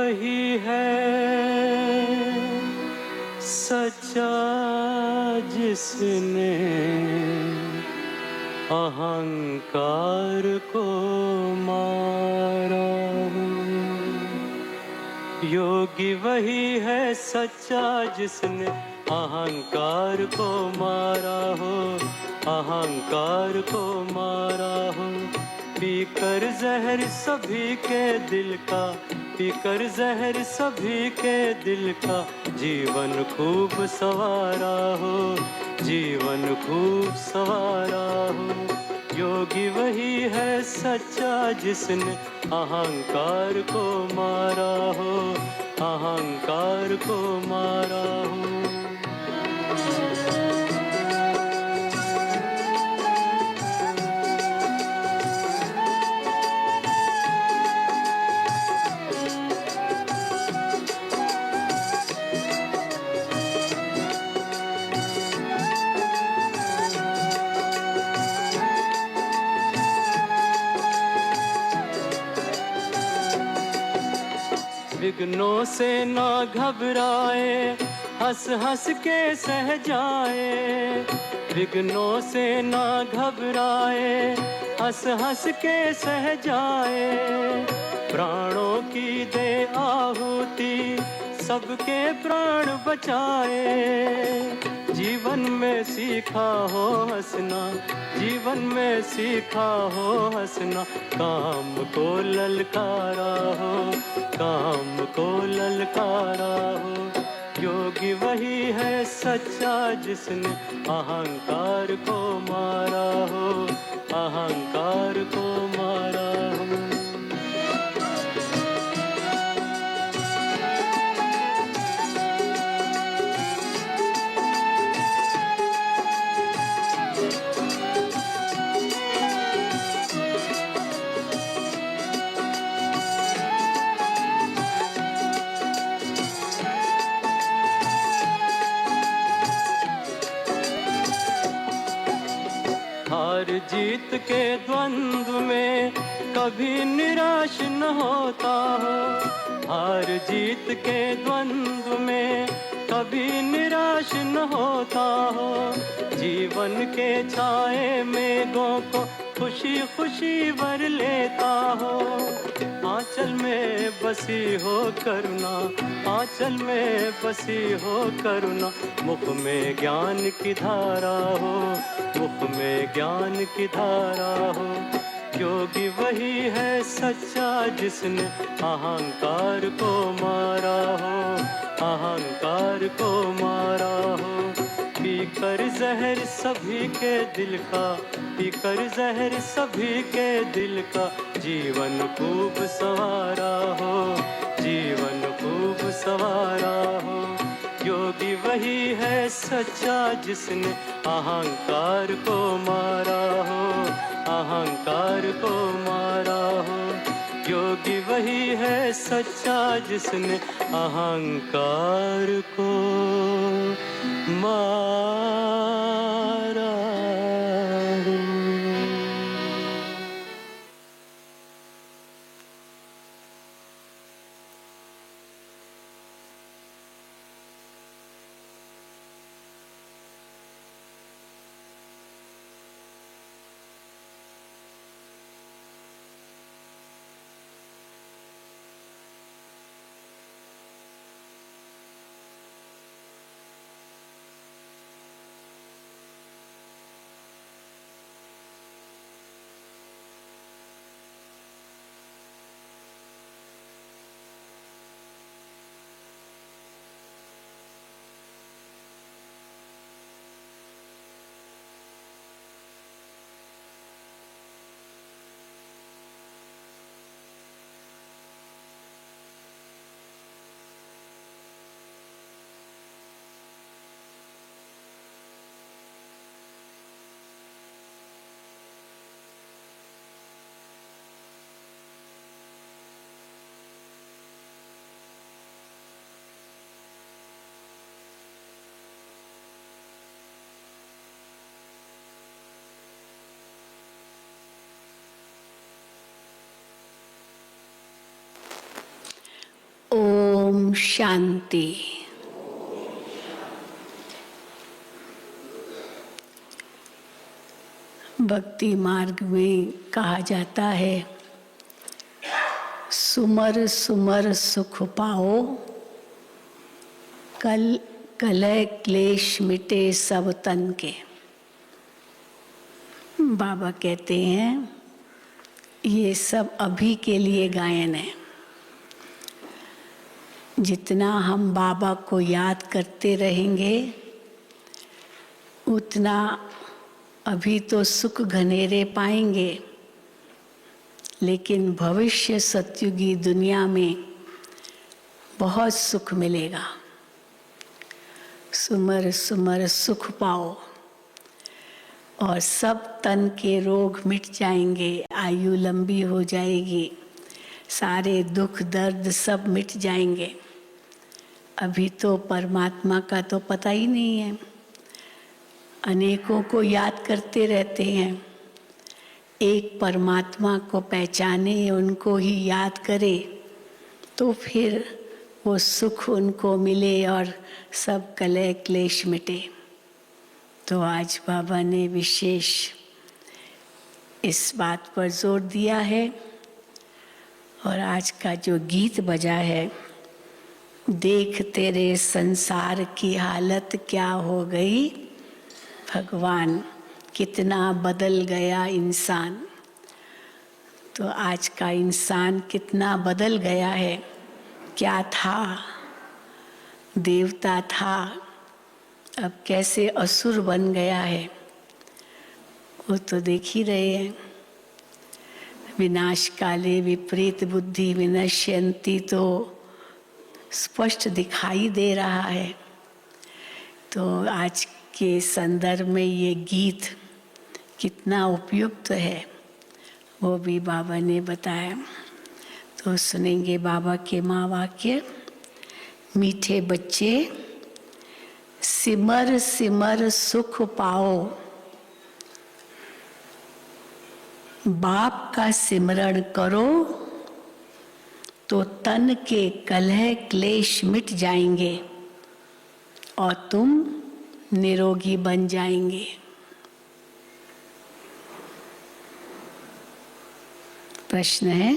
वही है सच्चा जिसने अहंकार को मारा हो। योगी वही है सच्चा जिसने अहंकार को मारा हो, अहंकार को मारा हो। पीकर जहर सभी के दिल का, पीकर जहर सभी के दिल का, जीवन खूब सवारा हो, जीवन खूब सवारा हो। योगी वही है सच्चा जिसने अहंकार को मारा हो, अहंकार को मारा हो। विघ्नों से ना घबराए, हंस हंस के सह जाए। विघ्नों से ना घबराए, हंस हंस के सह जाए। प्राणों की दे आहुति, सबके प्राण बचाए। जीवन में सीखा हो हंसना, जीवन में सीखा हो हंसना। काम को ललकारा हो, काम को ललकारा हो। योगी वही है सच्चा जिसने अहंकार को मारा हो, अहंकार को मारा हो। हार जीत के द्वंद्व में कभी निराश न होता हो, हार जीत के द्वंद्व में कभी निराश न होता हो। जीवन के छाए मेघों को खुशी खुशी भर लेता हो। आंचल में बसी हो करुणा, आंचल में बसी हो करुणा। मुख में ज्ञान की धारा हो, मुख में ज्ञान की धारा हो। योगी वही है सच्चा जिसने अहंकार को मारा हो, अहंकार को मारा हो। पीकर जहर सभी के दिल का, पीकर जहर सभी के दिल का। जीवन खूब सवारा हो, जीवन खूब सवारा हो। योगी वही है सच्चा जिसने अहंकार को मारा हो, अहंकार को मारा हो। योगी वही है सच्चा जिसने अहंकार को मारा हो। शांति। भक्ति मार्ग में कहा जाता है, सुमर सुमर सुख पाओ, कलह क्लेश मिटे सब तन के। बाबा कहते हैं ये सब अभी के लिए गायन है। जितना हम बाबा को याद करते रहेंगे उतना अभी तो सुख घनेरे पाएंगे, लेकिन भविष्य सतयुगी दुनिया में बहुत सुख मिलेगा। सुमर सुमर सुख पाओ और सब तन के रोग मिट जाएंगे, आयु लंबी हो जाएगी, सारे दुख दर्द सब मिट जाएंगे। अभी तो परमात्मा का तो पता ही नहीं है, अनेकों को याद करते रहते हैं। एक परमात्मा को पहचाने, उनको ही याद करे तो फिर वो सुख उनको मिले और सब कलह क्लेश मिटे। तो आज बाबा ने विशेष इस बात पर जोर दिया है। और आज का जो गीत बजा है, देख तेरे संसार की हालत क्या हो गई, भगवान कितना बदल गया इंसान। तो आज का इंसान कितना बदल गया है। क्या था, देवता था, अब कैसे असुर बन गया है, वो तो देख ही रहे हैं। विनाश काले विपरीत बुद्धि विनश्यन्ति तो स्पष्ट दिखाई दे रहा है। तो आज के संदर्भ में ये गीत कितना उपयुक्त है वो भी बाबा ने बताया। तो सुनेंगे बाबा के महावाक्य। मीठे बच्चे सिमर सिमर सुख पाओ, बाप का सिमरण करो तो तन के कलह क्लेश मिट जाएंगे और तुम निरोगी बन जाएंगे। प्रश्न है,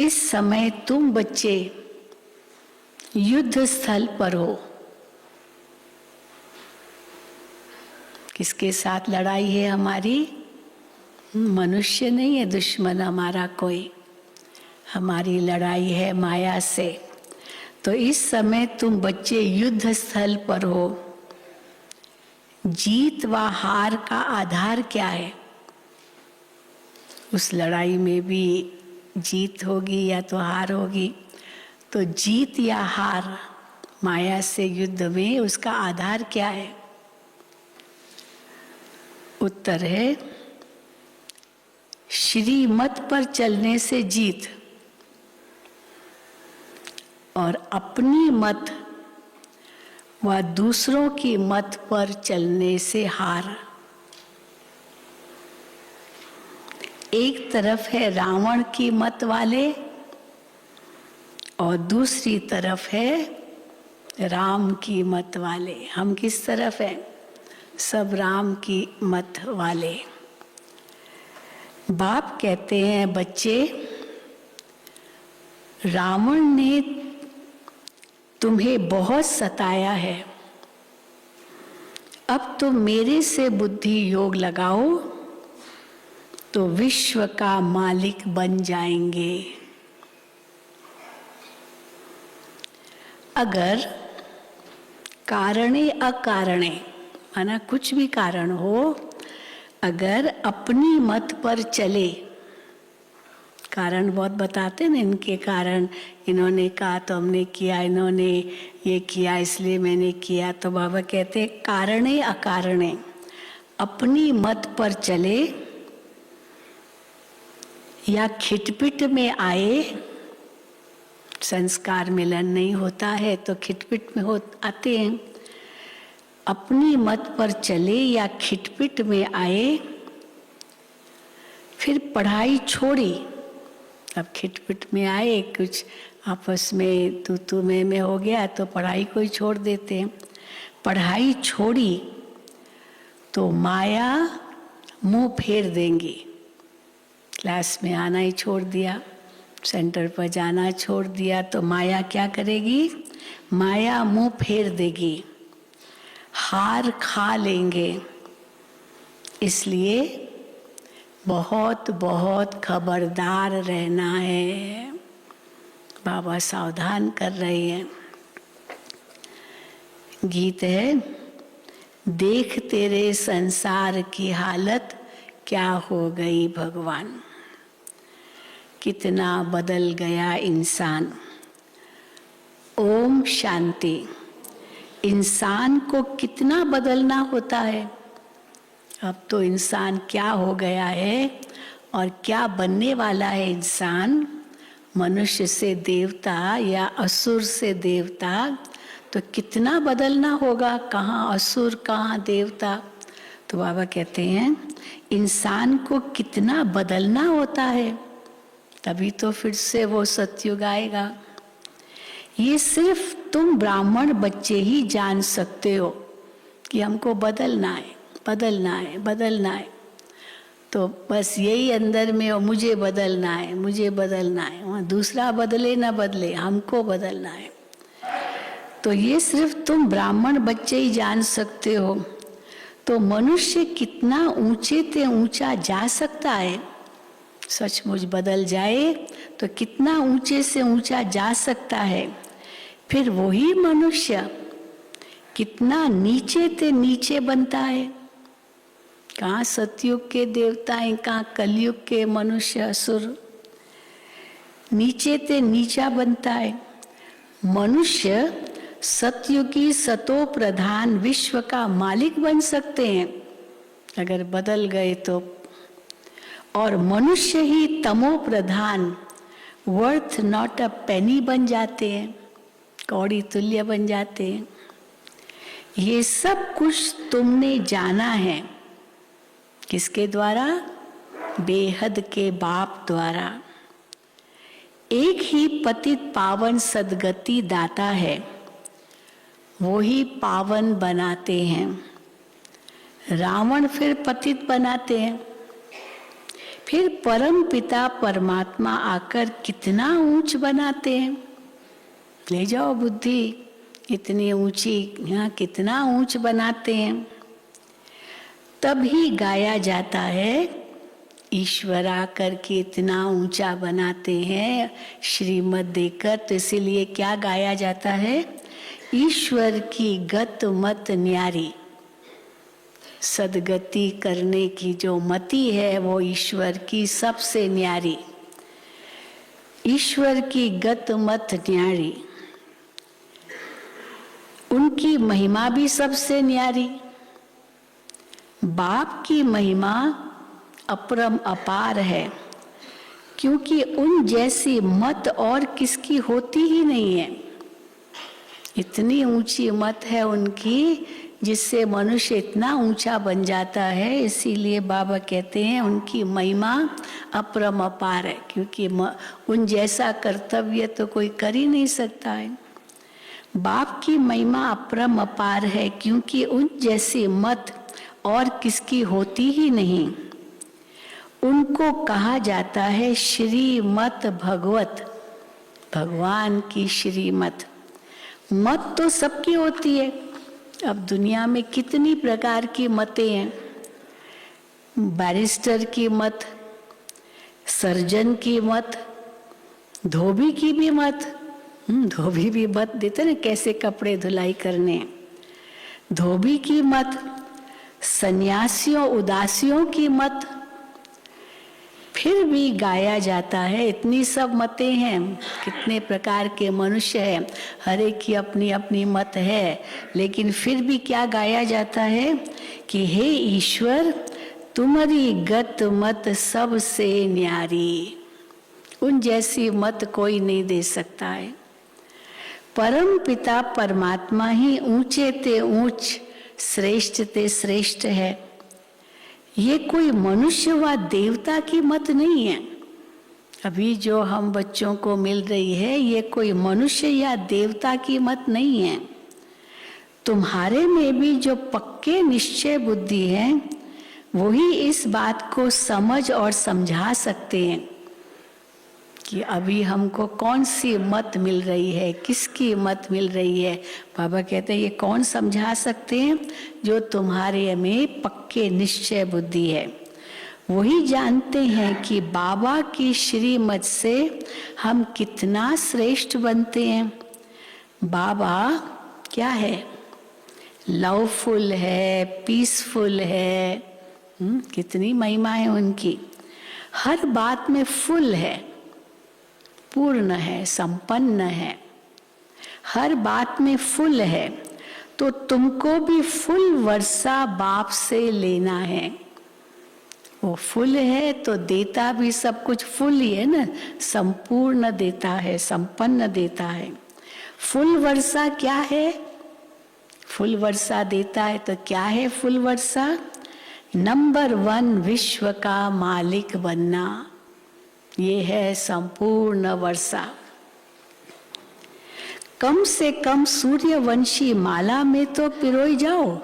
इस समय तुम बच्चे युद्ध स्थल पर हो। किसके साथ लड़ाई है हमारी? मनुष्य नहीं है दुश्मन हमारा कोई, हमारी लड़ाई है माया से। तो इस समय तुम बच्चे युद्ध स्थल पर हो। जीत व हार का आधार क्या है? उस लड़ाई में भी जीत होगी या तो हार होगी। तो जीत या हार माया से युद्ध में उसका आधार क्या है? उत्तर है, श्रीमत पर चलने से जीत और अपनी मत व दूसरों की मत पर चलने से हार। एक तरफ है रावण की मत वाले और दूसरी तरफ है राम की मत वाले। हम किस तरफ हैं? सब राम की मत वाले। बाप कहते हैं, बच्चे रावण ने तुम्हें बहुत सताया है, अब तुम मेरे से बुद्धि योग लगाओ तो विश्व का मालिक बन जाएंगे। अगर कारणे अकारणे, माना कुछ भी कारण हो, अगर अपनी मत पर चले, कारण बहुत बताते ना, इनके कारण, इन्होंने कहा तो हमने किया, इन्होंने ये किया इसलिए मैंने किया। तो बाबा कहते हैं कारणे अकारणे, अपनी मत पर चले या खिटपिट में आए। संस्कार मिलन नहीं होता है तो खिटपिट में आते हैं। अपनी मत पर चले या खिटपिट में आए, फिर पढ़ाई छोड़ी, अब खिटपिट में आए, कुछ आपस में तू मैं हो गया तो पढ़ाई को ही छोड़ देते हैं। पढ़ाई छोड़ी तो माया मुंह फेर देंगी। क्लास में आना ही छोड़ दिया, सेंटर पर जाना छोड़ दिया तो माया क्या करेगी? माया मुंह फेर देगी, हार खा लेंगे। इसलिए बहुत बहुत खबरदार रहना है। बाबा सावधान कर रहे हैं। गीत है, देख तेरे संसार की हालत क्या हो गई भगवान, कितना बदल गया इंसान। ओम शांति। इंसान को कितना बदलना होता है। अब तो इंसान क्या हो गया है और क्या बनने वाला है इंसान। मनुष्य से देवता या असुर से देवता, तो कितना बदलना होगा। कहाँ असुर कहाँ देवता। तो बाबा कहते हैं इंसान को कितना बदलना होता है, तभी तो फिर से वो सतयुग आएगा। ये सिर्फ तुम ब्राह्मण बच्चे ही जान सकते हो कि हमको बदलना है, बदलना है, बदलना है। तो बस यही अंदर में हो, मुझे बदलना है, मुझे बदलना है। वहाँ दूसरा बदले ना बदले, हमको बदलना है। तो ये सिर्फ तुम ब्राह्मण बच्चे ही जान सकते हो। तो मनुष्य कितना ऊंचे से ऊंचा जा सकता है। सचमुच बदल जाए तो कितना ऊंचे से ऊंचा जा सकता है। फिर वही मनुष्य कितना नीचे से नीचे बनता है। कहाँ सतयुग के देवता हैं, कहाँ कलयुग के मनुष्य असुर। नीचे से नीचा बनता है। मनुष्य सतयुगी सतो प्रधान विश्व का मालिक बन सकते हैं अगर बदल गए तो। और मनुष्य ही तमो प्रधान वर्थ नॉट अ पेनी बन जाते हैं, कौड़ी तुल्य बन जाते हैं। ये सब कुछ तुमने जाना है। किसके द्वारा? बेहद के बाप द्वारा। एक ही पतित पावन सदगति दाता है, वो ही पावन बनाते हैं। रावण फिर पतित बनाते हैं। फिर परम पिता परमात्मा आकर कितना ऊंच बनाते हैं। ले जाओ बुद्धि, इतनी ऊंची, यहाँ कितना ऊंच बनाते हैं। तभी गाया जाता है ईश्वर आकर के इतना ऊंचा बनाते हैं श्रीमत देकर। तो इसीलिए क्या गाया जाता है? ईश्वर की गत मत न्यारी। सदगति करने की जो मति है वो ईश्वर की सबसे न्यारी। ईश्वर की गत मत न्यारी, उनकी महिमा भी सबसे न्यारी। बाप की महिमा अपरम अपार है, क्योंकि उन जैसी मत और किसकी होती ही नहीं है। इतनी ऊंची मत है उनकी, जिससे मनुष्य इतना ऊंचा बन जाता है। इसीलिए बाबा कहते हैं उनकी महिमा अपरम अपार है, क्योंकि उन जैसा कर्तव्य तो कोई कर ही नहीं सकता है। बाप की महिमा अपरम अपार है, क्योंकि उन जैसी मत और किसकी होती ही नहीं। उनको कहा जाता है श्रीमत भगवत, भगवान की श्रीमत। मत तो सबकी होती है। अब दुनिया में कितनी प्रकार की मतें हैं। बैरिस्टर की मत, सर्जन की मत, धोबी की भी मत। धोबी भी मत देते ना, कैसे कपड़े धुलाई करने। धोबी की मत, सन्यासियों उदासियों की मत। फिर भी गाया जाता है, इतनी सब मतें हैं, कितने प्रकार के मनुष्य हैं, हर एक की अपनी अपनी मत है। लेकिन फिर भी क्या गाया जाता है कि हे ईश्वर, तुम्हारी गत मत सबसे न्यारी। उन जैसी मत कोई नहीं दे सकता है। परम पिता परमात्मा ही ऊंचे ते ऊंच, श्रेष्ठ ते श्रेष्ठ है। ये कोई मनुष्य व देवता की मत नहीं है। अभी जो हम बच्चों को मिल रही है ये कोई मनुष्य या देवता की मत नहीं है। तुम्हारे में भी जो पक्के निश्चय बुद्धि है वही इस बात को समझ और समझा सकते हैं कि अभी हमको कौन सी मत मिल रही है, किसकी मत मिल रही है। बाबा कहते हैं ये कौन समझा सकते हैं? जो तुम्हारे में पक्के निश्चय बुद्धि है, वही जानते हैं कि बाबा की श्रीमत से हम कितना श्रेष्ठ बनते हैं। बाबा क्या है? लवफुल है, पीसफुल है। कितनी महिमा है उनकी। हर बात में फुल है, पूर्ण है, संपन्न है, हर बात में फुल है। तो तुमको भी फुल वर्षा बाप से लेना है। वो फुल है तो देता भी सब कुछ फुल ही है ना, संपूर्ण देता है, संपन्न देता है। फुल वर्षा क्या है? फुल वर्षा देता है तो क्या है फुल वर्षा? नंबर 1 विश्व का मालिक बनना, ये है संपूर्ण वर्षा। कम से कम सूर्यवंशी माला में तो पिरोई जाओ।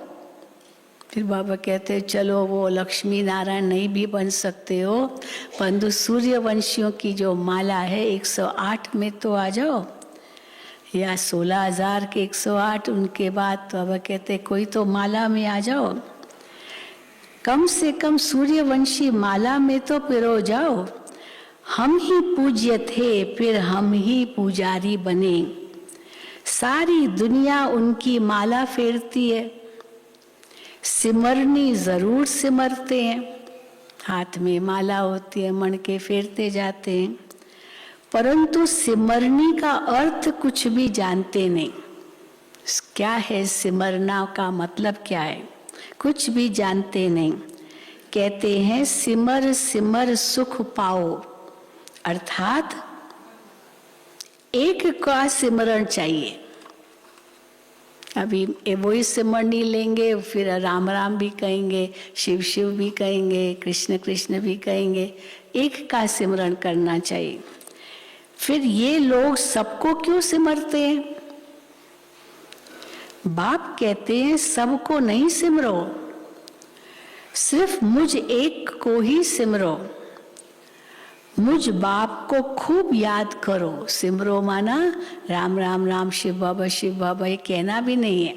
फिर बाबा कहते हैं चलो वो लक्ष्मी नारायण नहीं भी बन सकते हो, परंतु सूर्यवंशियों की जो माला है 108 में तो आ जाओ, या 16,000 के 108। उनके बाद बाबा कहते हैं कोई तो माला में आ जाओ। कम से कम सूर्यवंशी माला में तो पिरो जाओ। हम ही पूज्य थे फिर हम ही पुजारी बने। सारी दुनिया उनकी माला फेरती है, सिमरनी जरूर सिमरते हैं, हाथ में माला होती है, मन के फेरते जाते हैं, परंतु सिमरनी का अर्थ कुछ भी जानते नहीं। क्या है सिमरना का मतलब क्या है? कुछ भी जानते नहीं। कहते हैं सिमर सिमर सुख पाओ, अर्थात एक का सिमरण चाहिए। अभी वही सिमरनी लेंगे, फिर राम राम भी कहेंगे, शिव शिव भी कहेंगे, कृष्ण कृष्ण भी कहेंगे। एक का सिमरण करना चाहिए। फिर ये लोग सबको क्यों सिमरते हैं? बाप कहते हैं सबको नहीं सिमरो, सिर्फ मुझ एक को ही सिमरो। मुझ बाप को खूब याद करो। सिमरो माना राम राम राम शिव बाबा ये कहना भी नहीं है,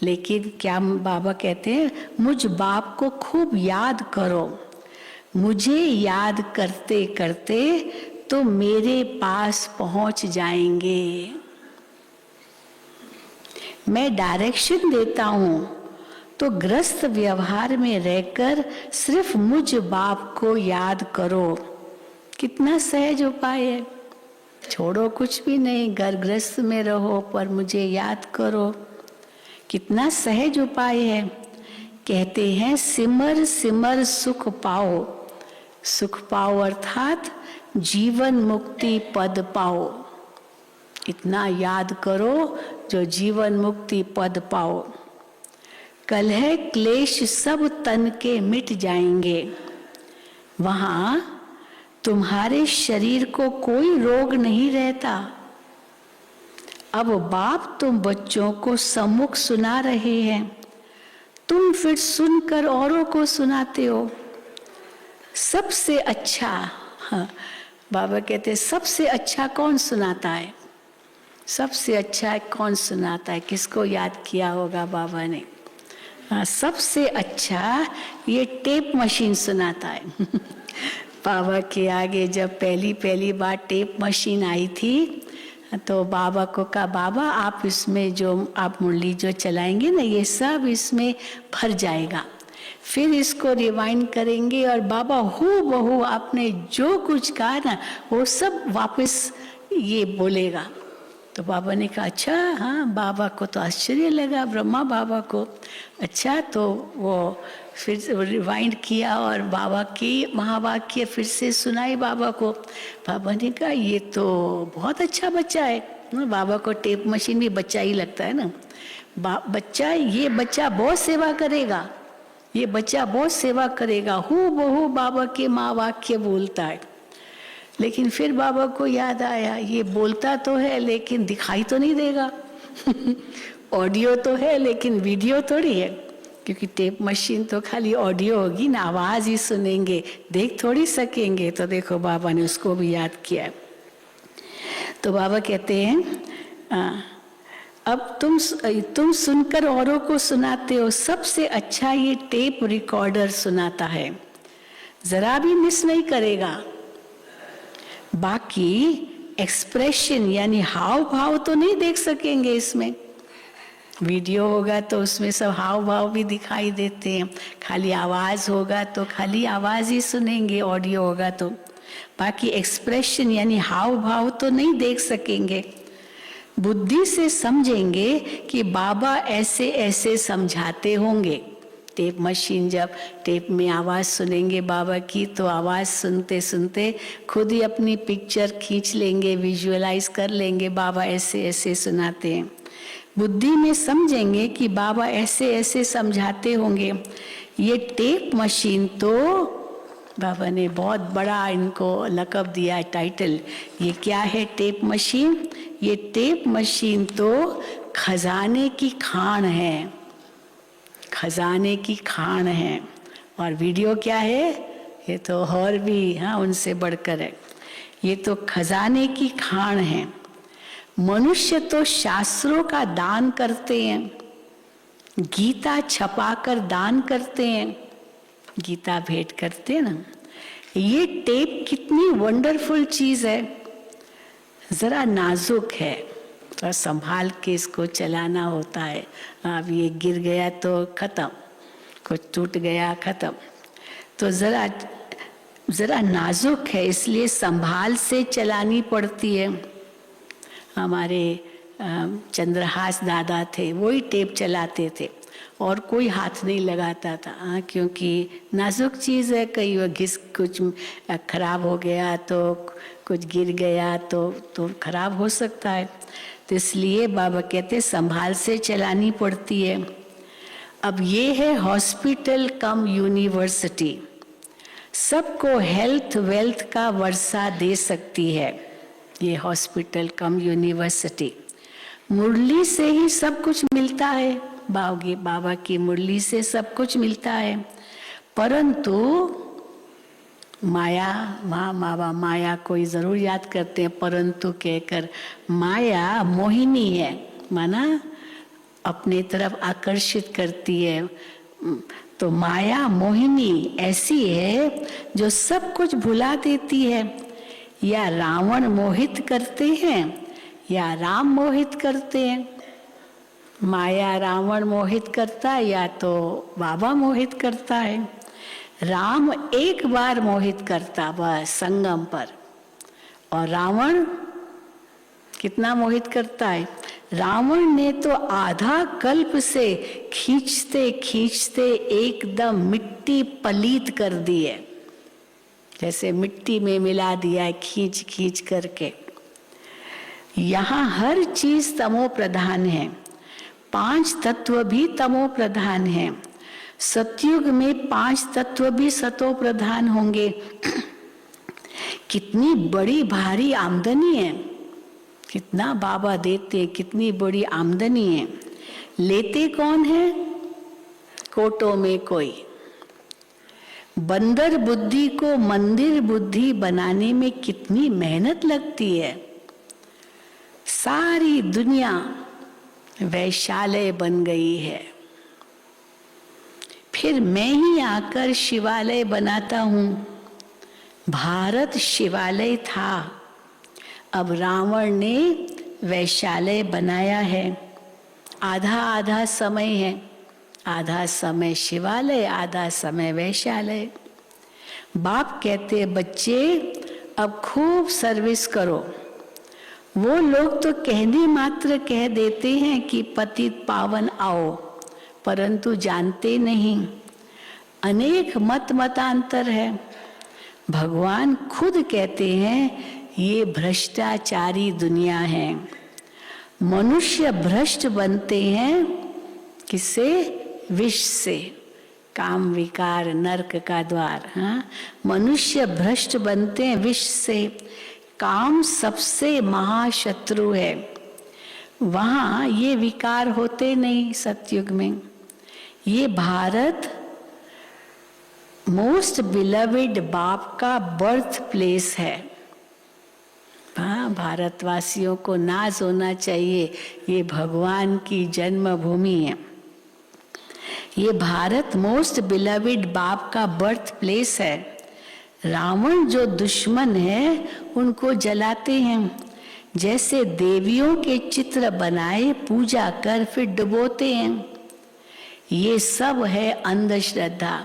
लेकिन क्या बाबा कहते हैं मुझ बाप को खूब याद करो। मुझे याद करते करते तो मेरे पास पहुंच जाएंगे। मैं डायरेक्शन देता हूं तो ग्रस्त व्यवहार में रहकर सिर्फ मुझ बाप को याद करो। कितना सहज उपाय है। छोड़ो कुछ भी नहीं, घर गृहस्थ में रहो पर मुझे याद करो। कितना सहज उपाय है। कहते हैं सिमर सिमर सुख पाओ। सुख पाओ अर्थात जीवन मुक्ति पद पाओ। इतना याद करो जो जीवन मुक्ति पद पाओ। कलह क्लेश सब तन के मिट जाएंगे। वहां तुम्हारे शरीर को कोई रोग नहीं रहता। अब बाप तुम बच्चों को सम्मुख सुना रहे हैं, तुम फिर सुनकर औरों को सुनाते हो। सबसे अच्छा, हाँ, बाबा कहते हैं सबसे अच्छा कौन सुनाता है? सबसे अच्छा कौन सुनाता है? किसको याद किया होगा बाबा ने? हाँ, सबसे अच्छा ये टेप मशीन सुनाता है। बाबा के आगे जब पहली बार टेप मशीन आई थी तो बाबा को कहा बाबा आप इसमें जो आप मुरली जो चलाएंगे ना ये सब इसमें भर जाएगा, फिर इसको रिवाइंड करेंगे और बाबा हूबहू आपने जो कुछ कहा ना वो सब वापस ये बोलेगा। तो बाबा ने कहा अच्छा, हाँ। बाबा को तो आश्चर्य लगा, ब्रह्मा बाबा को। अच्छा, तो वो फिर रिवाइंड किया और बाबा की महावाक्य फिर से सुनाई बाबा को। बाबा ने कहा ये तो बहुत अच्छा बच्चा है। बाबा को टेप मशीन भी बच्चा ही लगता है ना। ये बच्चा बहुत सेवा करेगा, ये बच्चा बहुत सेवा करेगा। हूबहू बाबा के महावाक्य बोलता है। लेकिन फिर बाबा को याद आया, ये बोलता तो है लेकिन दिखाई तो नहीं देगा। ऑडियो तो है लेकिन वीडियो थोड़ी है, क्योंकि टेप मशीन तो खाली ऑडियो होगी ना, आवाज ही सुनेंगे, देख थोड़ी सकेंगे। तो देखो बाबा ने उसको भी याद किया। तो बाबा कहते हैं अब तुम सुनकर औरों को सुनाते हो, सबसे अच्छा ये टेप रिकॉर्डर सुनाता है, जरा भी मिस नहीं करेगा। बाकी एक्सप्रेशन यानी हाव भाव तो नहीं देख सकेंगे इसमें। वीडियो होगा तो उसमें सब हाव भाव भी दिखाई देते हैं, खाली आवाज होगा तो खाली आवाज ही सुनेंगे, ऑडियो होगा तो। बाकी एक्सप्रेशन यानी हाव भाव तो नहीं देख सकेंगे। बुद्धि से समझेंगे कि बाबा ऐसे ऐसे समझाते होंगे। टेप मशीन जब टेप में आवाज सुनेंगे बाबा की, तो आवाज सुनते सुनते खुद ही अपनी पिक्चर खींच लेंगे, विजुअलाइज कर लेंगे, बाबा ऐसे ऐसे सुनाते हैं। बुद्धि में समझेंगे कि बाबा ऐसे ऐसे समझाते होंगे। ये टेप मशीन तो बाबा ने बहुत बड़ा इनको लक़ब दिया है, टाइटल। ये क्या है टेप मशीन? ये टेप मशीन तो खजाने की खान है, खजाने की खान है। और वीडियो क्या है? ये तो और भी उनसे बढ़कर है। ये तो खजाने की खान है। मनुष्य तो शास्त्रों का दान करते हैं, गीता छपाकर दान करते हैं, गीता भेंट करते हैं ना। ये टेप कितनी वंडरफुल चीज है, जरा नाजुक है, तो संभाल के इसको चलाना होता है। अब ये गिर गया तो खत्म, कुछ टूट गया खत्म। तो जरा नाजुक है, इसलिए संभाल से चलानी पड़ती है। हमारे चंद्रहास दादा थे, वही टेप चलाते थे और कोई हाथ नहीं लगाता था, क्योंकि नाजुक चीज़ है, कहीं वो कुछ खराब हो गया तो कुछ गिर गया तो खराब हो सकता है। तो इसलिए बाबा कहते संभाल से चलानी पड़ती है। अब ये है हॉस्पिटल कम यूनिवर्सिटी, सबको हेल्थ वेल्थ का वर्षा दे सकती है ये हॉस्पिटल कम यूनिवर्सिटी। मुरली से ही सब कुछ मिलता है, बाबा की मुरली से सब कुछ मिलता है। परंतु माया, माया कोई जरूर याद करते हैं, परंतु कहकर माया मोहिनी है, माना अपने तरफ आकर्षित करती है। तो माया मोहिनी ऐसी है जो सब कुछ भुला देती है। या रावण मोहित करते हैं या राम मोहित करते हैं। माया रावण मोहित करता है या तो बाबा मोहित करता है। राम एक बार मोहित करता बस संगम पर, और रावण कितना मोहित करता है। रावण ने तो आधा कल्प से खींचते खींचते एकदम मिट्टी पलीत कर दी है, जैसे मिट्टी में मिला दिया है खींच खींच करके। यहाँ हर चीज तमो प्रधान है, 5 तत्व भी तमो प्रधान है। सतयुग में 5 तत्व भी सतो प्रधान होंगे। कितनी बड़ी भारी आमदनी है, कितना बाबा देते, कितनी बड़ी आमदनी है। लेते कौन है? कोटों में कोई। बंदर बुद्धि को मंदिर बुद्धि बनाने में कितनी मेहनत लगती है। सारी दुनिया वैशालय बन गई है, फिर मैं ही आकर शिवालय बनाता हूं। भारत शिवालय था, अब रावण ने वैशालय बनाया है। आधा आधा समय है, आधा समय शिवालय, आधा समय वैशालय। बाप कहते बच्चे अब खूब सर्विस करो। वो लोग तो कहने मात्र कह देते हैं कि पतित पावन आओ, परंतु जानते नहीं अनेक मतांतर है। भगवान खुद कहते हैं ये भ्रष्टाचारी दुनिया है। मनुष्य भ्रष्ट बनते हैं किससे? विष से। काम विकार नरक का द्वार। हाँ, मनुष्य भ्रष्ट बनते हैं विष से। काम सबसे महाशत्रु है, वहां ये विकार होते नहीं सतयुग में। ये भारत मोस्ट बिलवेड बाप का बर्थ प्लेस है। हाँ, भारतवासियों को नाज होना चाहिए, ये भगवान की जन्मभूमि है। ये भारत मोस्ट बिलवेड बाप का बर्थ प्लेस है। रावण जो दुश्मन है उनको जलाते हैं, जैसे देवियों के चित्र बनाए पूजा कर फिर डुबोते हैं। ये सब है अंधश्रद्धा।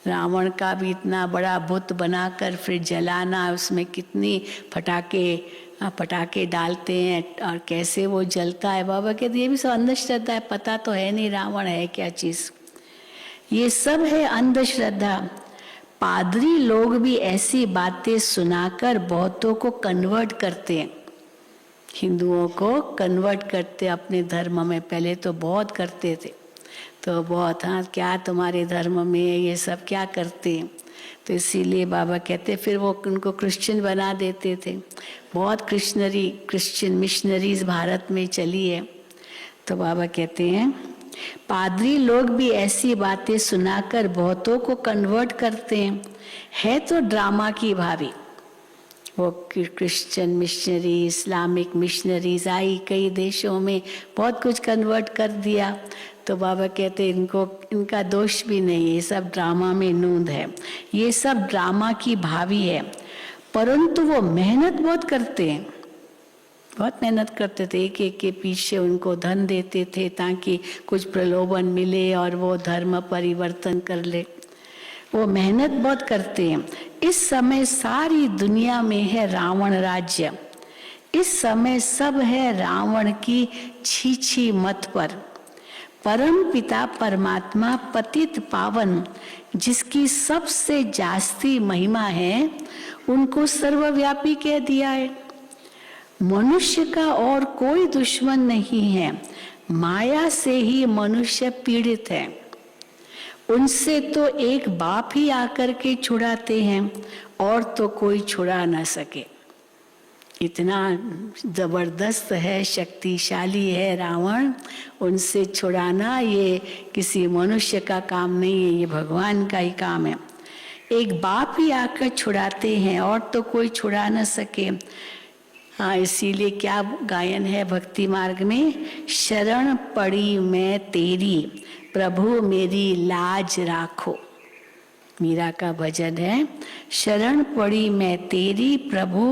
रावण का भी इतना बड़ा बुत बनाकर फिर जलाना, उसमें कितनी पटाखे डालते हैं और कैसे वो जलता है। बाबा कहते ये भी सब अंधश्रद्धा है, पता तो है नहीं रावण है क्या चीज। ये सब है अंधश्रद्धा। पादरी लोग भी ऐसी बातें सुनाकर बहुतों को कन्वर्ट करते हैं, हिंदुओं को कन्वर्ट करते अपने धर्म में। पहले तो बहुत करते थे, तो बहुत, हाँ क्या तुम्हारे धर्म में ये सब क्या करते हैं, तो इसीलिए बाबा कहते फिर वो उनको क्रिश्चियन बना देते थे। बहुत क्रिश्चियन मिशनरीज भारत में चली है। तो बाबा कहते हैं पादरी लोग भी ऐसी बातें सुनाकर बहुतों को कन्वर्ट करते हैं। है तो ड्रामा की भावी। वो क्रिश्चियन मिशनरी, इस्लामिक मिशनरीज आई कई देशों में, बहुत कुछ कन्वर्ट कर दिया। तो बाबा कहते इनका दोष भी नहीं, ये सब ड्रामा में नूंद है, ये सब ड्रामा की भावी है। परंतु वो मेहनत बहुत करते हैं, बहुत मेहनत करते थे। एक एक के पीछे उनको धन देते थे ताकि कुछ प्रलोभन मिले और वो धर्म परिवर्तन कर ले। वो मेहनत बहुत करते हैं। इस समय सारी दुनिया में है रावण राज्य। इस समय सब है रावण की छी मत पर। परम पिता परमात्मा पतित पावन, जिसकी सबसे जास्ती महिमा है, उनको सर्वव्यापी कह दिया है। मनुष्य का और कोई दुश्मन नहीं है, माया से ही मनुष्य पीड़ित है। उनसे तो एक बाप ही आकर के छुड़ाते हैं और तो कोई छुड़ा ना सके। इतना जबरदस्त है, शक्तिशाली है रावण, उनसे छुड़ाना ये किसी मनुष्य का काम नहीं है, ये भगवान का ही काम है। एक बाप ही आकर छुड़ाते हैं और तो कोई छुड़ा ना सके। हाँ, इसीलिए क्या गायन है भक्ति मार्ग में, शरण पड़ी मैं तेरी प्रभु मेरी लाज राखो। मीरा का भजन है, शरण पड़ी मैं तेरी प्रभु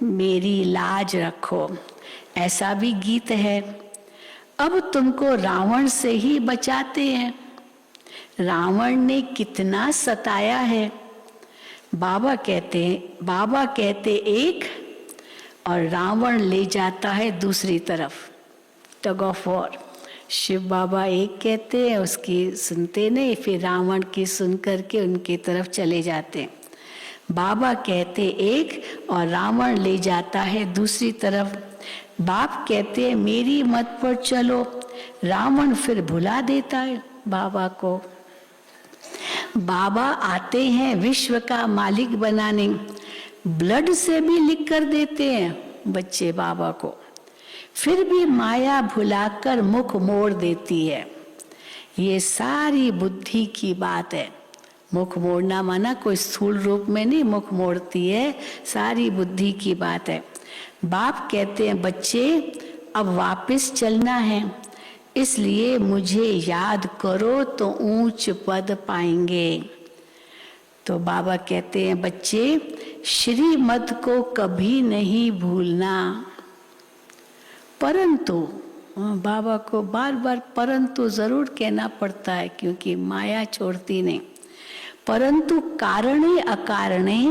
मेरी लाज रखो। ऐसा भी गीत है। अब तुमको रावण से ही बचाते हैं। रावण ने कितना सताया है। बाबा कहते एक और रावण ले जाता है दूसरी तरफ, टग ऑफ वॉर। शिव बाबा एक कहते हैं, उसकी सुनते नहीं, फिर रावण की सुन करके उनकी तरफ चले जाते हैं। बाबा कहते एक और रावण ले जाता है दूसरी तरफ। बाप कहते हैं मेरी मत पर चलो, रावण फिर भुला देता है बाबा को। बाबा आते हैं विश्व का मालिक बनाने, ब्लड से भी लिख कर देते हैं बच्चे बाबा को, फिर भी माया भुलाकर मुख मोड़ देती है। ये सारी बुद्धि की बात है। मुख मोड़ना माना कोई स्थूल रूप में नहीं मुख मोड़ती है, सारी बुद्धि की बात है। बाप कहते हैं बच्चे अब वापस चलना है, इसलिए मुझे याद करो तो ऊंच पद पाएंगे। तो बाबा कहते हैं बच्चे श्रीमत को कभी नहीं भूलना। परंतु बाबा को बार बार परंतु जरूर कहना पड़ता है, क्योंकि माया छोड़ती नहीं। परंतु कारणे अकारणे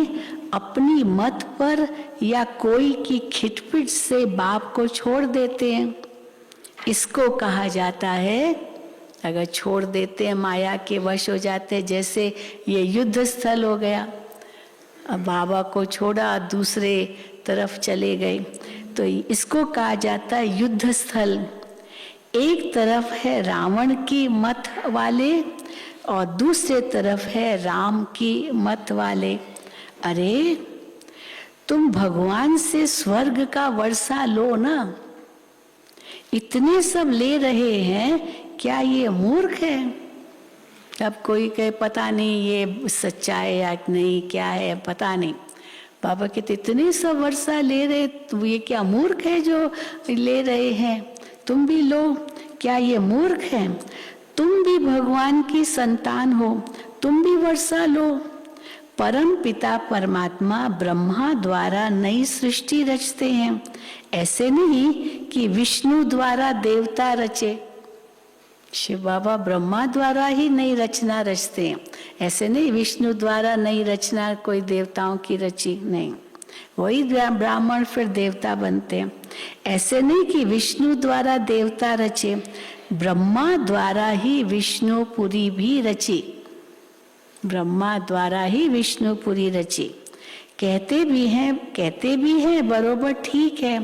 अपनी मत पर या कोई की खिटपिट से बाप को छोड़ देते हैं। इसको कहा जाता है, अगर छोड़ देते हैं माया के वश हो जाते हैं, जैसे ये युद्ध स्थल हो गया, अब बाबा को छोड़ा दूसरे तरफ चले गए, तो इसको कहा जाता है युद्ध स्थल। एक तरफ है रावण की मत वाले, और दूसरे तरफ है राम की मत वाले। अरे तुम भगवान से स्वर्ग का वर्षा लो ना, इतने सब ले रहे हैं, क्या ये मूर्ख है? अब कोई कहे पता नहीं ये सच्चा है या नहीं, क्या है पता नहीं। बाबा कहते इतने सब वर्षा ले रहे, तो ये क्या मूर्ख है जो ले रहे हैं? तुम भी लो, क्या ये मूर्ख है? तुम भी भगवान की संतान हो, तुम भी वर्षा लो। परम पिता परमात्मा ब्रह्मा द्वारा नई सृष्टि रचते हैं, ऐसे नहीं कि विष्णु द्वारा देवता रचे। शिव बाबा ब्रह्मा द्वारा ही नई रचना रचते हैं, ऐसे नहीं विष्णु द्वारा नई रचना कोई देवताओं की रची नहीं, वही ब्राह्मण फिर देवता बनते हैं। ऐसे नहीं कि विष्णु द्वारा देवता रचे, ब्रह्मा द्वारा ही विष्णुपुरी भी रची, ब्रह्मा द्वारा ही विष्णुपुरी रची। कहते भी हैं बरोबर ठीक है,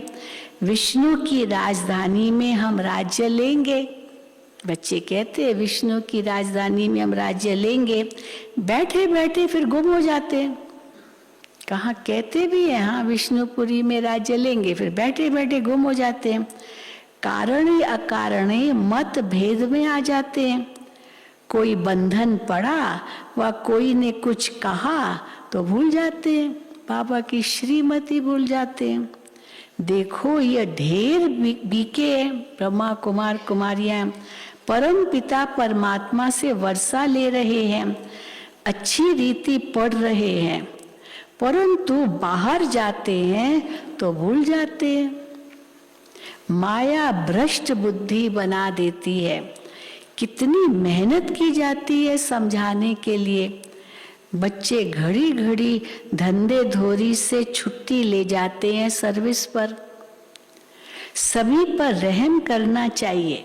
विष्णु की राजधानी में हम राज्य लेंगे। बच्चे कहते हैं विष्णु की राजधानी में हम राज्य लेंगे, बैठे बैठे फिर गुम हो जाते हैं। कहाँ कहते भी हैं हाँ विष्णुपुरी में राज्य लेंगे, फिर बैठे बैठे गुम हो जाते हैं। कारण अकारणे मत भेद में आ जाते हैं। कोई बंधन पड़ा व कोई ने कुछ कहा तो भूल जाते हैं, बाबा की श्रीमती भूल जाते हैं। देखो ये ढेर बीके ब्रह्मा कुमार कुमारियां परम पिता परमात्मा से वर्षा ले रहे हैं, अच्छी रीति पढ़ रहे हैं, परंतु बाहर जाते हैं तो भूल जाते हैं। माया भ्रष्ट बुद्धि बना देती है। कितनी मेहनत की जाती है समझाने के लिए। बच्चे घड़ी घड़ी धंधे धोरी से छुट्टी ले जाते हैं सर्विस पर। सभी पर रहम करना चाहिए।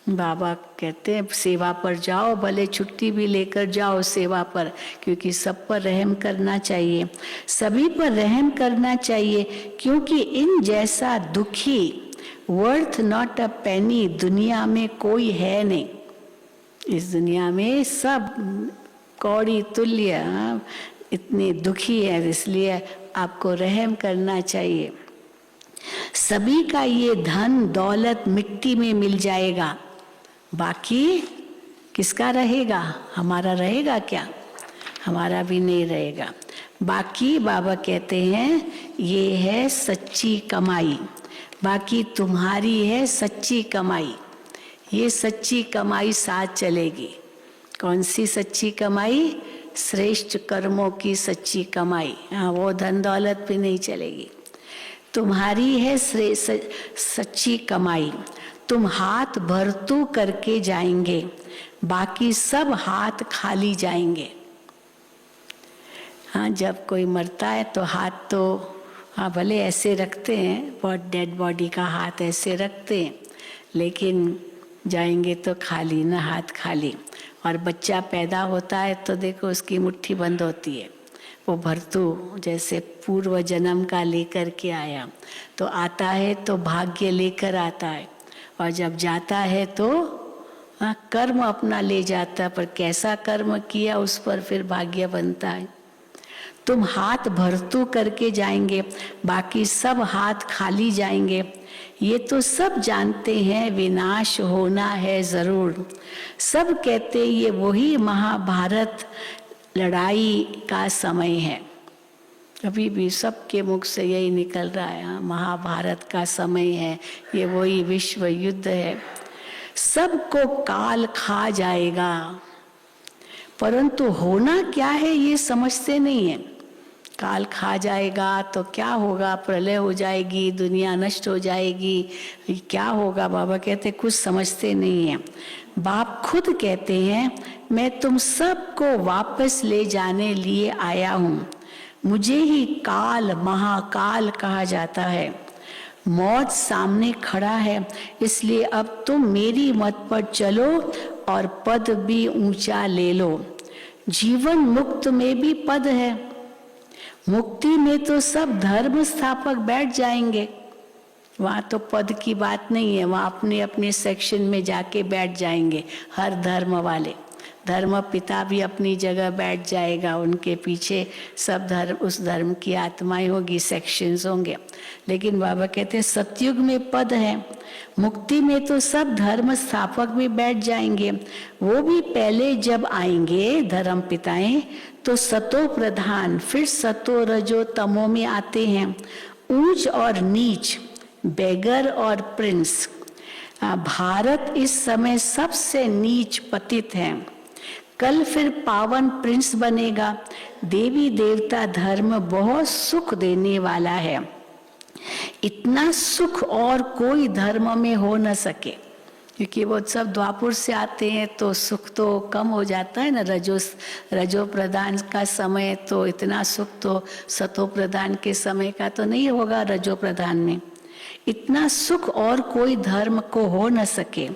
बाबा कहते हैं सेवा पर जाओ, भले छुट्टी भी लेकर जाओ सेवा पर, क्योंकि सब पर रहम करना चाहिए, सभी पर रहम करना चाहिए, क्योंकि इन जैसा दुखी वर्थ नॉट अ पेनी दुनिया में कोई है नहीं। इस दुनिया में सब कौड़ी तुल्य इतने दुखी है, इसलिए आपको रहम करना चाहिए। सभी का ये धन दौलत मिट्टी में मिल जाएगा, बाकी किसका रहेगा? हमारा रहेगा क्या? हमारा भी नहीं रहेगा। बाकी बाबा कहते हैं ये है सच्ची कमाई, बाकी तुम्हारी है सच्ची कमाई। ये सच्ची कमाई साथ चलेगी। कौन सी सच्ची कमाई? श्रेष्ठ कर्मों की सच्ची कमाई। हाँ, वो धन दौलत भी नहीं चलेगी। तुम्हारी है सच्ची कमाई। तुम हाथ भरतू करके जाएंगे, बाकी सब हाथ खाली जाएंगे। हाँ, जब कोई मरता है तो हाथ तो हाँ भले ऐसे रखते हैं, बहुत डेड बॉडी का हाथ ऐसे रखते हैं, लेकिन जाएंगे तो खाली ना, हाथ खाली। और बच्चा पैदा होता है तो देखो उसकी मुट्ठी बंद होती है, वो भरतू जैसे पूर्व जन्म का लेकर के आया, तो आता है तो भाग्य लेकर आता है, और जब जाता है तो कर्म अपना ले जाता है, पर कैसा कर्म किया उस पर फिर भाग्य बनता है। तुम हाथ भरतू करके जाएंगे, बाकी सब हाथ खाली जाएंगे। ये तो सब जानते हैं विनाश होना है जरूर। सब कहते ये वही महाभारत लड़ाई का समय है। अभी भी सबके मुख से यही निकल रहा है, महाभारत का समय है, ये वही विश्व युद्ध है। सबको काल खा जाएगा, परंतु होना क्या है ये समझते नहीं है। काल खा जाएगा तो क्या होगा? प्रलय हो जाएगी, दुनिया नष्ट हो जाएगी, क्या होगा? बाबा कहते कुछ समझते नहीं है। बाप खुद कहते हैं मैं तुम सबको वापस ले जाने लिए आया हूँ। मुझे ही काल महाकाल कहा जाता है। मौत सामने खड़ा है, इसलिए अब तुम मेरी मत पर चलो और पद भी ऊंचा ले लो। जीवन मुक्त में भी पद है। मुक्ति में तो सब धर्म स्थापक बैठ जाएंगे, वहाँ तो पद की बात नहीं है, वहाँ अपने अपने सेक्शन में जाके बैठ जाएंगे हर धर्म वाले। धर्म पिता भी अपनी जगह बैठ जाएगा, उनके पीछे सब धर्म, उस धर्म की आत्माएं होगी, सेक्शंस होंगे। लेकिन बाबा कहते हैं सतयुग में पद है, मुक्ति में तो सब धर्म स्थापक भी बैठ जाएंगे। वो भी पहले जब आएंगे धर्म पिताएं तो सतो प्रधान, फिर सतो रजो तमो में आते हैं, ऊंच और नीच, बेगर और प्रिंस। भारत इस समय सबसे नीच पतित है, कल फिर पावन प्रिंस बनेगा। देवी देवता धर्म बहुत सुख देने वाला है, इतना सुख और कोई धर्म में हो न सके, क्योंकि वो सब द्वापुर से आते हैं तो सुख तो कम हो जाता है ना। रजो प्रधान का समय तो इतना सुख तो सतो प्रधान के समय का तो नहीं होगा। रजो प्रधान में इतना सुख और कोई धर्म को हो न सके।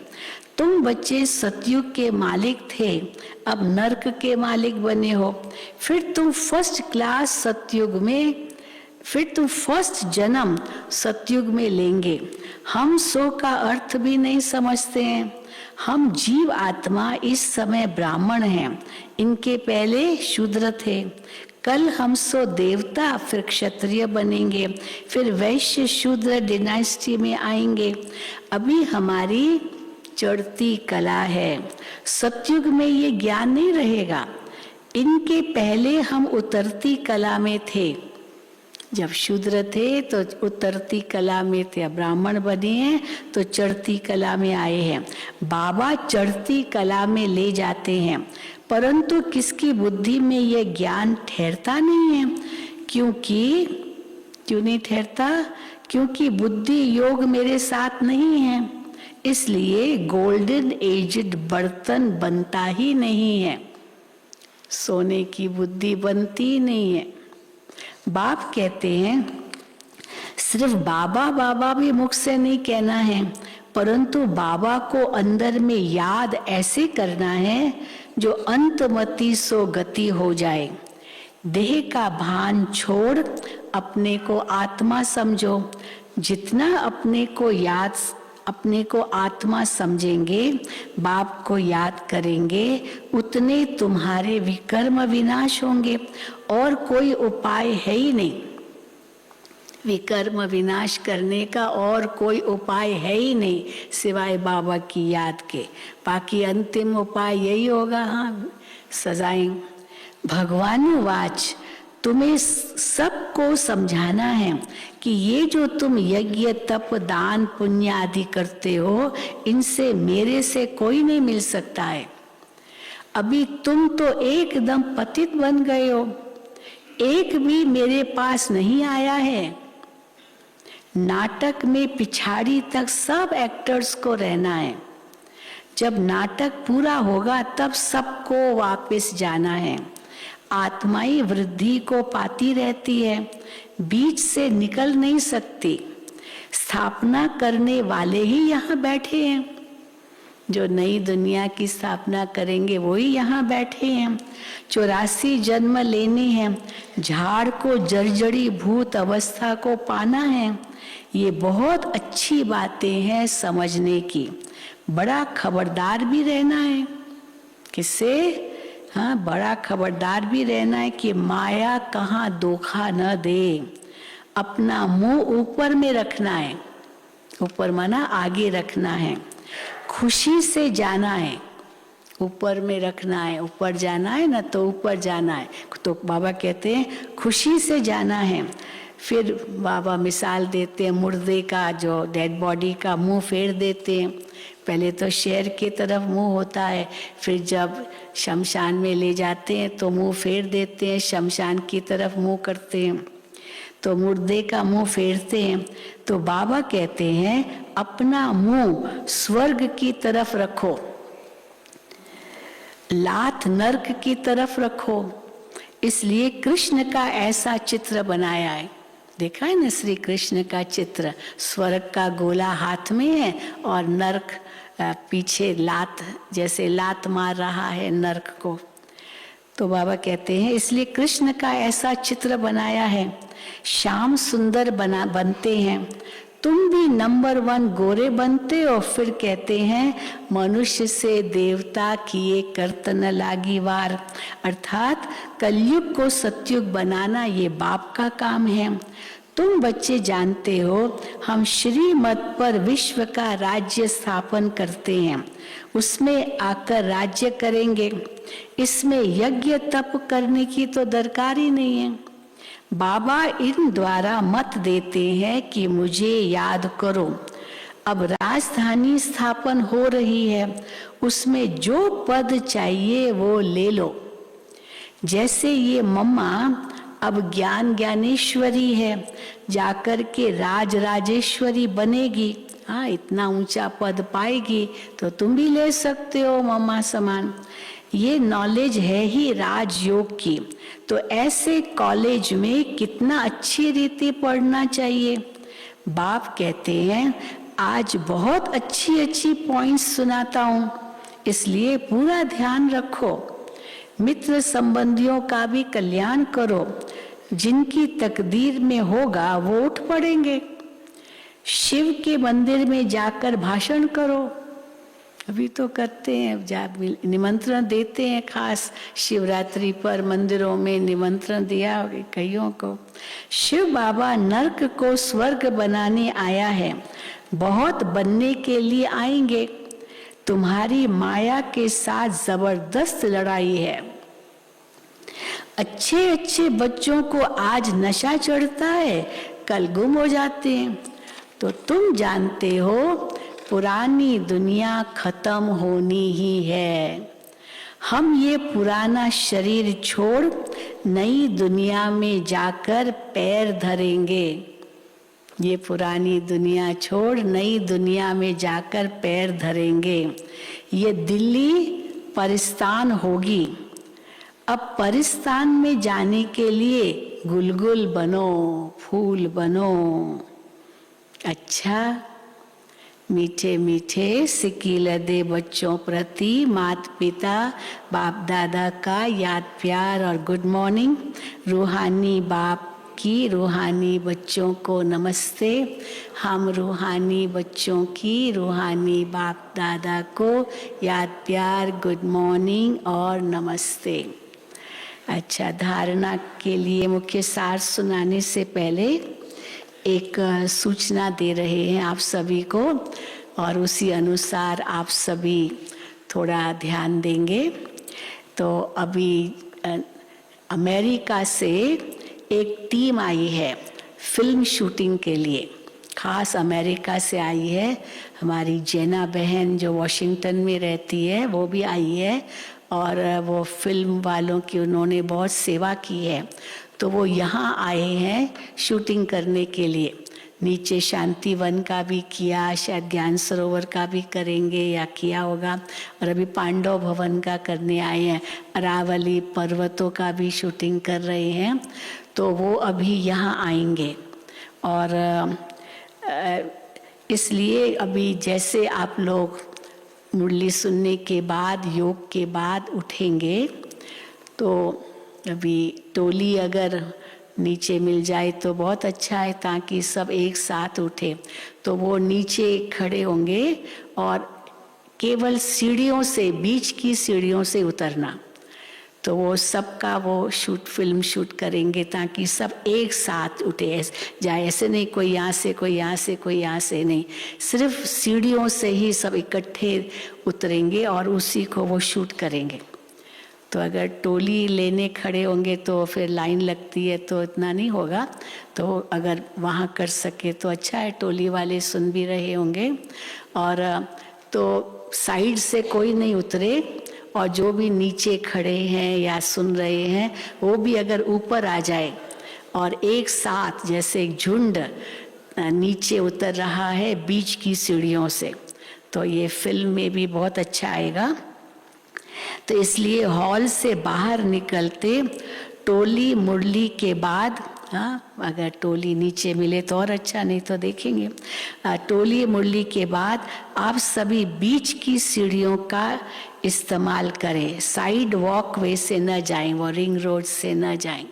तुम बच्चे सतयुग के मालिक थे, अब नरक के मालिक बने हो। फिर तुम फर्स्ट क्लास सतयुग में, फिर तुम फर्स्ट जन्म सतयुग में लेंगे। हम सो का अर्थ भी नहीं समझते हैं। हम जीव आत्मा इस समय ब्राह्मण हैं, इनके पहले शूद्र थे। कल हम सो देवता, फिर क्षत्रिय बनेंगे, फिर वैश्य शूद्र डिनाइस्टी में आएंगे। अभी हमारी चढ़ती कला है, सतयुग में ये ज्ञान नहीं रहेगा। इनके पहले हम उतरती कला में थे, जब शूद्र थे तो उतरती कला में थे, ब्राह्मण बने हैं तो चढ़ती कला में आए हैं। बाबा चढ़ती कला में ले जाते हैं, परंतु किसकी बुद्धि में ये ज्ञान ठहरता नहीं है। क्यों नहीं ठहरता? क्योंकि बुद्धि योग मेरे साथ नहीं है, इसलिए गोल्डन एजड बर्तन बनता ही नहीं है, सोने की बुद्धि बनती नहीं है। बाप कहते हैं सिर्फ बाबा बाबा भी मुख से नहीं कहना है, परंतु बाबा को अंदर में याद ऐसे करना है जो अंतमति सो गति हो जाए। देह का भान छोड़ अपने को आत्मा समझो। जितना अपने को आत्मा समझेंगे, बाप को याद करेंगे, उतने तुम्हारे विकर्म विनाश होंगे। और कोई उपाय है ही नहीं, विकर्म विनाश करने का और कोई उपाय है ही नहीं सिवाय बाबा की याद के। बाकी अंतिम उपाय यही होगा, हाँ सजाएं। भगवान वाच, तुम्हें सबको समझाना है कि ये जो तुम यज्ञ तप दान पुण्य आदि करते हो, इनसे मेरे से कोई नहीं मिल सकता है। अभी तुम तो एकदम पतित बन गए हो, एक भी मेरे पास नहीं आया है। नाटक में पिछाड़ी तक सब एक्टर्स को रहना है, जब नाटक पूरा होगा तब सबको वापस जाना है। आत्माई वृद्धि को पाती रहती है, बीच से निकल नहीं सकती। स्थापना करने वाले ही यहाँ बैठे हैं, जो नई दुनिया की स्थापना करेंगे वही यहाँ बैठे हैं। 84 जन्म लेने हैं, झाड़ को जर्जरी भूत अवस्था को पाना है। ये बहुत अच्छी बातें हैं समझने की। बड़ा खबरदार भी रहना है। किससे? हाँ, बड़ा खबरदार भी रहना है कि माया कहाँ धोखा न दे। अपना मुंह ऊपर में रखना है, ऊपर माना आगे रखना है। खुशी से जाना है, ऊपर में रखना है। ऊपर जाना है ना तो ऊपर जाना है, तो बाबा कहते हैं खुशी से जाना है। फिर बाबा मिसाल देते हैं मुर्दे का, जो डेड बॉडी का मुंह फेर देते हैं। पहले तो शहर की तरफ मुंह होता है, फिर जब शमशान में ले जाते हैं तो मुंह फेर देते हैं, शमशान की तरफ मुंह करते हैं, तो मुर्दे का मुंह फेरते हैं। तो बाबा कहते हैं अपना मुंह स्वर्ग की तरफ रखो, लात नरक की तरफ रखो। इसलिए कृष्ण का ऐसा चित्र बनाया है। देखा है ना श्री कृष्ण का चित्र, स्वर्ग का गोला हाथ में है और नरक पीछे लात, जैसे लात मार रहा है नरक को। तो बाबा कहते हैं इसलिए कृष्ण का ऐसा चित्र बनाया है। श्याम सुंदर बनते हैं तुम भी नंबर 1 गोरे बनते और फिर कहते हैं मनुष्य से देवता किए करत न लागी वार। अर्थात कलयुग को सतयुग बनाना ये बाप का काम है। तुम बच्चे जानते हो हम श्रीमत पर विश्व का राज्य स्थापन करते हैं, उसमें आकर राज्य करेंगे। इसमें यज्ञ तप करने की तो दरकार ही नहीं है। बाबा इन द्वारा मत देते हैं कि मुझे याद करो। अब राजधानी स्थापन हो रही है, उसमें जो पद चाहिए वो ले लो। जैसे ये मम्मा अब ज्ञान ज्ञानेश्वरी है, जाकर के राज राजेश्वरी बनेगी। हाँ, इतना ऊंचा पद पाएगी तो तुम भी ले सकते हो मम्मा समान। ये नॉलेज है ही राजयोग की। तो ऐसे कॉलेज में कितना अच्छी रीति पढ़ना चाहिए। बाप कहते हैं आज बहुत अच्छी अच्छी पॉइंट्स सुनाता हूँ, इसलिए पूरा ध्यान रखो। मित्र संबंधियों का भी कल्याण करो, जिनकी तकदीर में होगा वो उठ पड़ेंगे। शिव के मंदिर में जाकर भाषण करो, अभी तो करते हैं, निमंत्रण देते हैं। खास शिवरात्रि पर मंदिरों में निमंत्रण दिया कईयों को। शिव बाबा नरक को स्वर्ग बनाने आया है, बहुत बनने के लिए आएंगे। तुम्हारी माया के साथ जबरदस्त लड़ाई है। अच्छे अच्छे बच्चों को आज नशा चढ़ता है, कल गुम हो जाते हैं। तो तुम जानते हो पुरानी दुनिया खत्म होनी ही है। हम ये पुराना शरीर छोड़ नई दुनिया में जाकर पैर धरेंगे। ये पुरानी दुनिया छोड़ नई दुनिया में जाकर पैर धरेंगे। ये दिल्ली परिस्तान होगी। अब परिस्तान में जाने के लिए गुलगुल बनो, फूल बनो। अच्छा, मीठे मीठे सिकील दे बच्चों प्रति माता पिता बाप दादा का याद प्यार और गुड मॉर्निंग। रूहानी बाप की रूहानी बच्चों को नमस्ते। हम रूहानी बच्चों की रूहानी बाप दादा को याद प्यार, गुड मॉर्निंग और नमस्ते। अच्छा, धारणा के लिए मुख्य सार सुनाने से पहले एक सूचना दे रहे हैं आप सभी को, और उसी अनुसार आप सभी थोड़ा ध्यान देंगे। तो अभी अमेरिका से एक टीम आई है फिल्म शूटिंग के लिए, खास अमेरिका से आई है। हमारी जैना बहन जो वॉशिंगटन में रहती है वो भी आई है, और वो फिल्म वालों की उन्होंने बहुत सेवा की है। तो वो यहाँ आए हैं शूटिंग करने के लिए। नीचे शांति वन का भी किया, शायद ज्ञान सरोवर का भी करेंगे या किया होगा, और अभी पांडव भवन का करने आए हैं। अरावली पर्वतों का भी शूटिंग कर रहे हैं। तो वो अभी यहाँ आएंगे, और इसलिए अभी जैसे आप लोग मुरली सुनने के बाद, योग के बाद उठेंगे, तो अभी टोली अगर नीचे मिल जाए तो बहुत अच्छा है, ताकि सब एक साथ उठे। तो वो नीचे खड़े होंगे और केवल सीढ़ियों से, बीच की सीढ़ियों से उतरना। तो वो सबका वो फिल्म शूट करेंगे, ताकि सब एक साथ उठे जाए। ऐसे नहीं कोई यहाँ से, कोई यहाँ से, कोई यहाँ से नहीं, सिर्फ सीढ़ियों से ही सब इकट्ठे उतरेंगे और उसी को वो शूट करेंगे। तो अगर टोली लेने खड़े होंगे तो फिर लाइन लगती है, तो इतना नहीं होगा। तो अगर वहाँ कर सके तो अच्छा है, टोली वाले सुन भी रहे होंगे। और तो साइड से कोई नहीं उतरे, और जो भी नीचे खड़े हैं या सुन रहे हैं वो भी अगर ऊपर आ जाए और एक साथ जैसे एक झुंड नीचे उतर रहा है बीच की सीढ़ियों से, तो ये फिल्म में भी बहुत अच्छा आएगा। तो इसलिए हॉल से बाहर निकलते टोली मुरली के बाद, हाँ अगर टोली नीचे मिले तो और अच्छा, नहीं तो देखेंगे। टोली मुरली के बाद आप सभी बीच की सीढ़ियों का इस्तेमाल करें, साइड वॉक वे से न जाएं, वो रिंग रोड से न जाएं।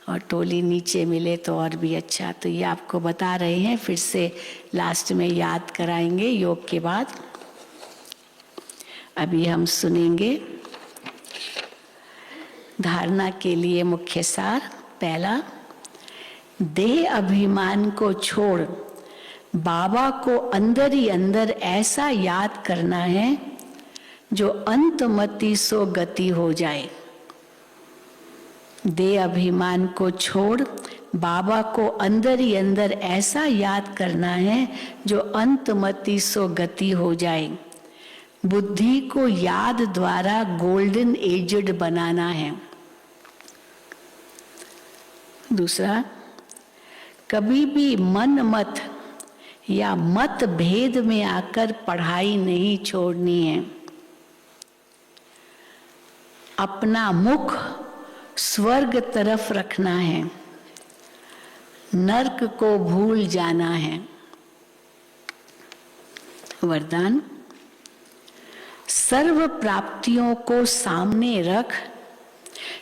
और टोली नीचे मिले तो और भी अच्छा। तो ये आपको बता रहे हैं, फिर से लास्ट में याद कराएंगे योग के बाद। अभी हम सुनेंगे धारणा के लिए मुख्य सार। पहला, देह अभिमान को छोड़ बाबा को अंदर ही अंदर ऐसा याद करना है जो अंतमति सो गति हो जाए। देह अभिमान को छोड़ बाबा को अंदर ही अंदर ऐसा याद करना है जो अंतमति सो गति हो जाए। बुद्धि को याद द्वारा गोल्डन एजड बनाना है। दूसरा, कभी भी मन मत या मत भेद में आकर पढ़ाई नहीं छोड़नी है। अपना मुख स्वर्ग तरफ रखना है, नरक को भूल जाना है। वरदान, सर्व प्राप्तियों को सामने रख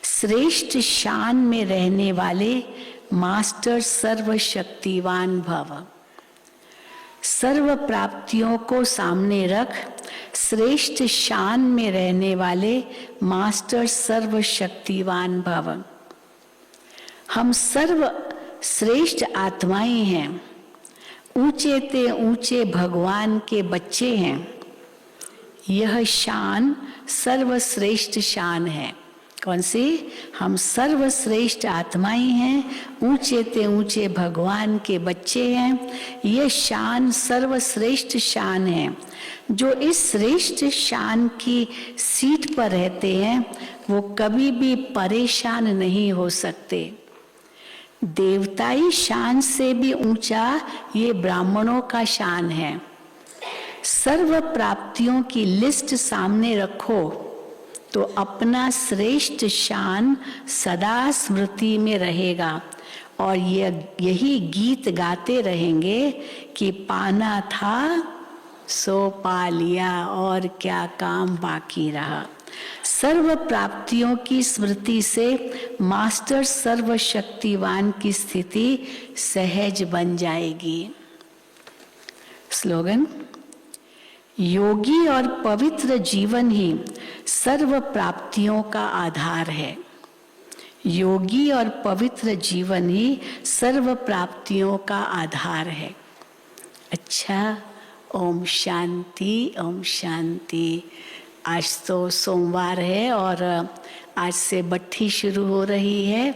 श्रेष्ठ शान में रहने वाले मास्टर सर्वशक्तिवान भव। सर्व प्राप्तियों को सामने रख श्रेष्ठ शान में रहने वाले मास्टर सर्वशक्तिवान भव। हम सर्व श्रेष्ठ आत्माएं हैं, ऊंचे ते ऊंचे भगवान के बच्चे हैं। यह शान सर्वश्रेष्ठ शान है। कौन सी? हम सर्वश्रेष्ठ आत्माएं हैं, ऊंचे ते ऊंचे भगवान के बच्चे हैं। ये शान सर्वश्रेष्ठ शान है। जो इस श्रेष्ठ शान की सीट पर रहते हैं वो कभी भी परेशान नहीं हो सकते। देवताई शान से भी ऊंचा ये ब्राह्मणों का शान है। सर्व प्राप्तियों की लिस्ट सामने रखो तो अपना श्रेष्ठ शान सदा स्मृति में रहेगा और यही गीत गाते रहेंगे कि पाना था सो पा लिया और क्या काम बाकी रहा। सर्व प्राप्तियों की स्मृति से मास्टर सर्वशक्तिवान की स्थिति सहज बन जाएगी। स्लोगन, योगी और पवित्र जीवन ही सर्व प्राप्तियों का आधार है। योगी और पवित्र जीवन ही सर्व प्राप्तियों का आधार है। अच्छा, ओम शांति, ओम शांति। आज तो सोमवार है और आज से बट्ठी शुरू हो रही है।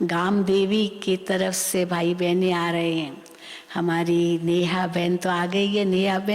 गाम देवी की तरफ से भाई बहनें आ रहे हैं। हमारी नेहा बहन तो आ गई है। नेहा बहन